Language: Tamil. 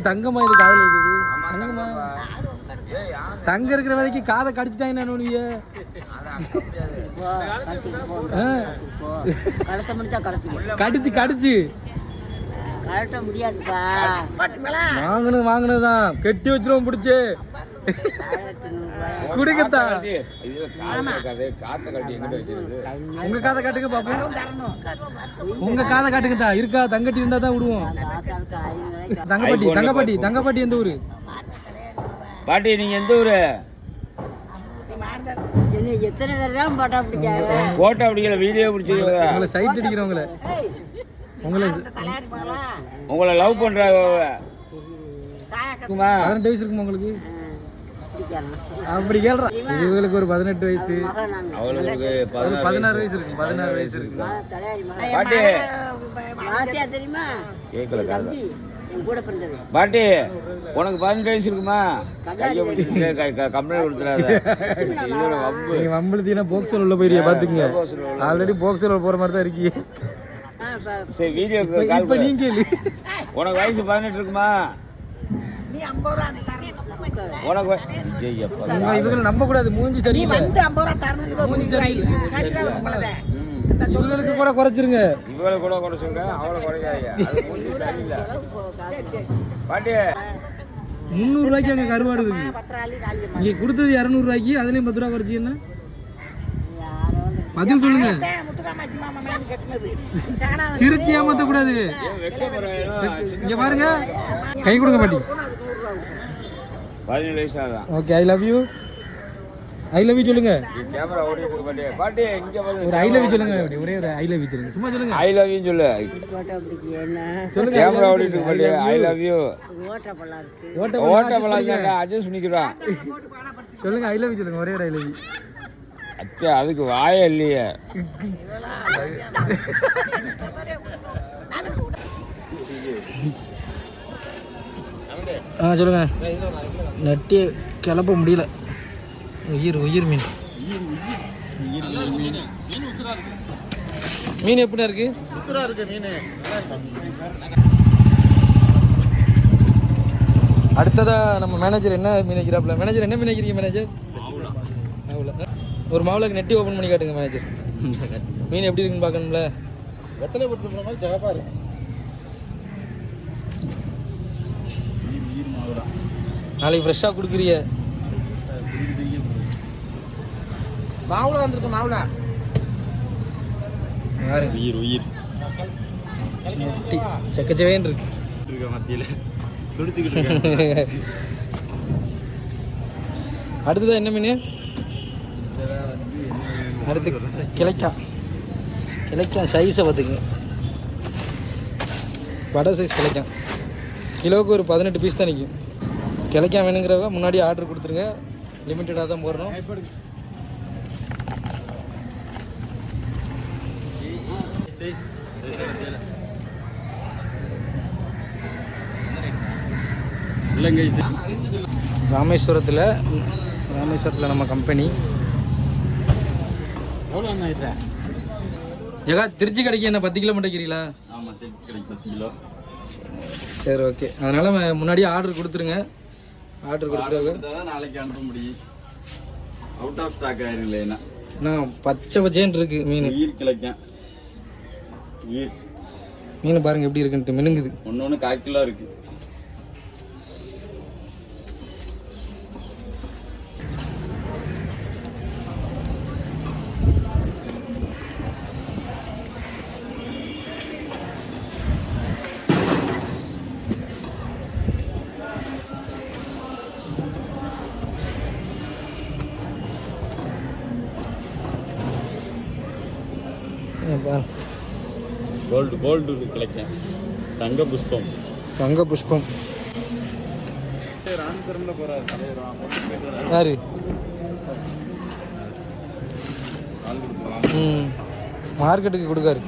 தங்கமா இது காதல் இருக்குது. தங்கமா தங்க இருக்கிற வரைக்கும் காதை கடிச்சிட்டாங்க. கடிச்சு கடிச்சு கழட்ட முடியாதுப்பா. வாங்கினதுதான் கெட்டி வச்சிருவோம் பிடிச்சு குடிக்கத்தான். உங்க காதை காட்டுங்க பாப்போம். உங்க காதை காட்டுங்கத்தா. இருக்கா தங்கட்டி இருந்தா தான் விடுவோம். தங்கப்பாட்டி தங்கப்பாட்டி தங்கப்பாட்டி எந்த ஊரு பாட்டி? நீங்க எந்த ஊரு? எத்தனை பேர் தான் போட்டோ பிடிக்காது. போட்டோ பிடிக்கல, வீடியோ பிடிச்சி உங்களை சைட் அடிக்கிறவங்கள உங்களை லவ் பண்றாங்க. 18 வயசு இருக்குமா உங்களுக்கு? அப்படி கேள்றா. இவங்களுக்கு ஒரு 18 வயசு, அவளுக்கு 16 வயசு இருக்கு. 16 வயசு இருக்கு. பாட்டி தெரியுமா? கேட்கல பாட்டி, உனக்கு 18 வயசு இருக்குமா? கம்ப்ளைண்ட் கொடுத்துறாரு. நீங்க வம்பளுத்தீங்கன்னா போக்சோல் உள்ள போயிருக்கீங்க பாத்துக்கங்க. ஆல்ரெடி போக்சோல் போற மாதிரி தான் இருக்கீங்க. சரி, வீடியோக்கு கால் பண்ணி கேளு. உனக்கு வயசு 18 இருக்குமா? உனக்கு இவங்க நம்ப கூடாது. மூஞ்சி சரியில்லை. இவங்களுக்கு கூட குறைச்சிருங்க. இவளை கூட குறைச்சிருங்க, அவளை குறைக்காதீங்க. சரியில்லை பாட்டி. 300 ரூபாய்க்கு அங்க கருவாடு இருக்கு. நீங்க கொடுத்தது 200 ரூபாய்க்கு, அதுலயும் 10 ரூபா குறைச்சிங்கன்னா பதில் சொல்லுங்க. சிரிச்சு ஏமாத்த கூடாது. இங்க பாருங்க, கை கொடுங்க பாட்டி. 17 வயசு ஆகுதான். Okay, I love you. I love you சொல்லுங்க. கேமரா ஓடிட்டு இருக்கு பாட்டி. பாட்டி இங்க பாருங்க, ஒரு ஐ லவ் யூ சொல்லுங்க. அப்படி ஒரே ஒரு ஐ லவ் யூ சொல்லுங்க. சும்மா சொல்லுங்க. ஐ லவ் யூ சொல்லு. சொல்லுங்க. கேமரா ஓடிட்டு இருக்கு பாட்டி. ஐ லவ் யூ. ஓட்ட பழம் அட்ஜஸ்ட் பண்ணிக்கிறோம். சொல்லுங்க, ஐ லவ் யூ சொல்லுங்க. ஒரே ஒரு ஐ லவ் யூ. அச்சா, அதுக்கு வாயே இல்லையே. சொல்லுங்க. நட்டி கிளப்ப முடியல. உயிர் உயிர் மீன். மீன் எப்படி இருக்கு? அடுத்ததா நம்ம மேனேஜர் என்ன மீன் வைக்கிறாப்ல? மேனேஜர் என்ன மீன் வைக்கிறீங்க மேனேஜர்? ஒரு மாவுளக்கு நெட்டி ஓபன் பண்ணி காட்டுங்க மேனேஜர். மீன் எப்படி இருக்குன்னு பார்க்கணும்ல. வெத்தலை போட்டு போற மாதிரி சிவப்பா இருக்கு. நாளைக்கு ஃப்ரெஷ்ஷா குடுக்குறீங்க. மாவுள வந்திருக்கு. மாவுள யாரு? உயிர் உயிர் நெட்டி செக்கச்சவேன்னு இருக்கு. மத்தியில குடிச்சுக்கிட்டு இருக்காங்க. அடுத்ததான் என்ன மீன்? அடுத்து கிளைக்கான். கிளைக்கான் சைஸை பார்த்துக்குங்க. வடை சைஸ் கிளைக்கான். கிலோவுக்கு ஒரு 18 பீஸ் தான் நிற்கும். கிளைக்கான் வேணுங்கிறவங்க முன்னாடி ஆர்டர் கொடுத்துருங்க. லிமிட்டடாக தான் போடுறோம். ராமேஸ்வரத்தில் நம்ம கம்பெனி. ஜெகா, திருச்சி கடைக்கு என்ன 10 கிலோ மட்டும் வைக்கிறீங்களா? ஆமாம், திருச்சி கடைக்கு 10 கிலோ. சரி, ஓகே. அதனால முன்னாடியே ஆர்டர் கொடுத்துருங்க. ஆர்டர் கொடுத்துருங்க. நாளைக்கு அனுப்ப முடியும். அவுட் ஆஃப் ஸ்டாக் ஆயிரும். இல்லைன்னா நான் பச்சை பச்சேன்னு இருக்கு மீன். உயிர் கிளைக்கேன். மீன் பாருங்க எப்படி இருக்குன்ட்டு. மினுங்குது. ஒன்று 1/4 கிலோ இருக்கு. கோல்டு கிடைக்கும். தங்க புஷ்பம். யாரு? மார்க்கெட்டுக்கு கொடுக்காரு.